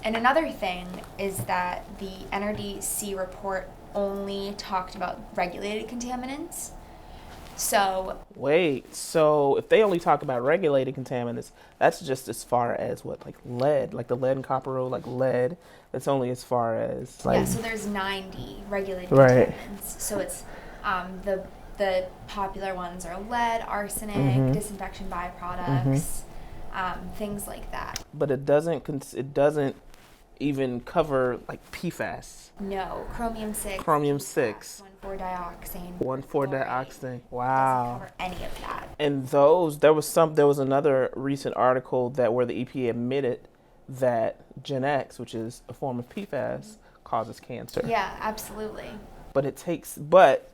And another thing is that the NRDC report only talked about regulated contaminants. So wait, so if they only talk about regulated contaminants, that's just as far as what, like lead, like the lead and copper rule, like lead. That's only as far as like. Yeah, so there's 90 regulated Right. contaminants. So it's the popular ones are lead, arsenic, disinfection byproducts, things like that. But it doesn't even cover like PFAS. No, chromium-6. Chromium-6. 1,4-dioxane. 1,4-dioxane. Wow. Doesn't cover any of that. And there was another recent article where the EPA admitted that Gen X, which is a form of PFAS, causes cancer. Yeah, absolutely. But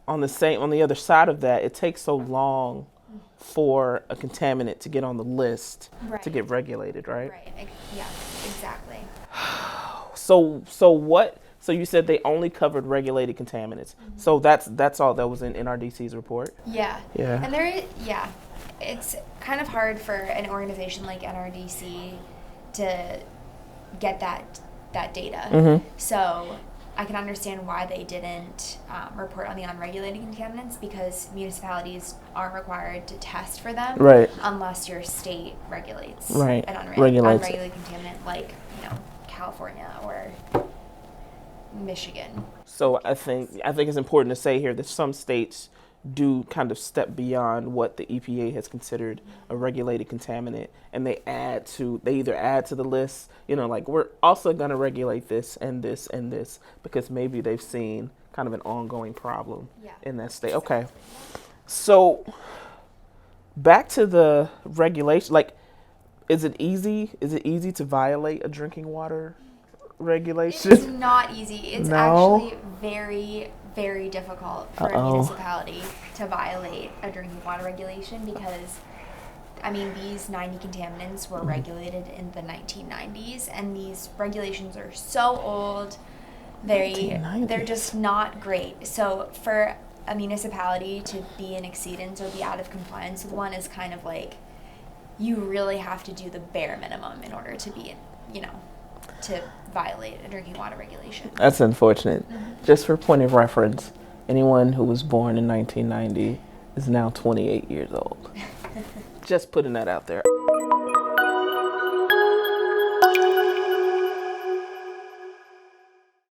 on the other side of that, it takes so long for a contaminant to get on the list to get regulated, right? Right. Yeah, exactly. So you said they only covered regulated contaminants. So that's all that was in NRDC's report? Yeah. Yeah. And it's kind of hard for an organization like NRDC to get that data. So I can understand why they didn't report on the unregulated contaminants, because municipalities aren't required to test for them unless your state regulates an unregulated contaminant, like California or Michigan. So I think it's important to say here that some states do kind of step beyond what the EPA has considered a regulated contaminant, and they either add to the list, like we're also going to regulate this and this and this, because maybe they've seen kind of an ongoing problem in that state. Okay. So back to the regulation, like, is it easy to violate a drinking water regulation? It's not easy. It's actually very, very difficult for a municipality to violate a drinking water regulation, because these 90 contaminants were regulated in the 1990s, and these regulations are so old. They're just not great. So for a municipality to be in exceedance or be out of compliance with one is kind of like, you really have to do the bare minimum in order to be to violate a drinking water regulation. That's unfortunate. Just for point of reference, anyone who was born in 1990 is now 28 years old. Just putting that out there.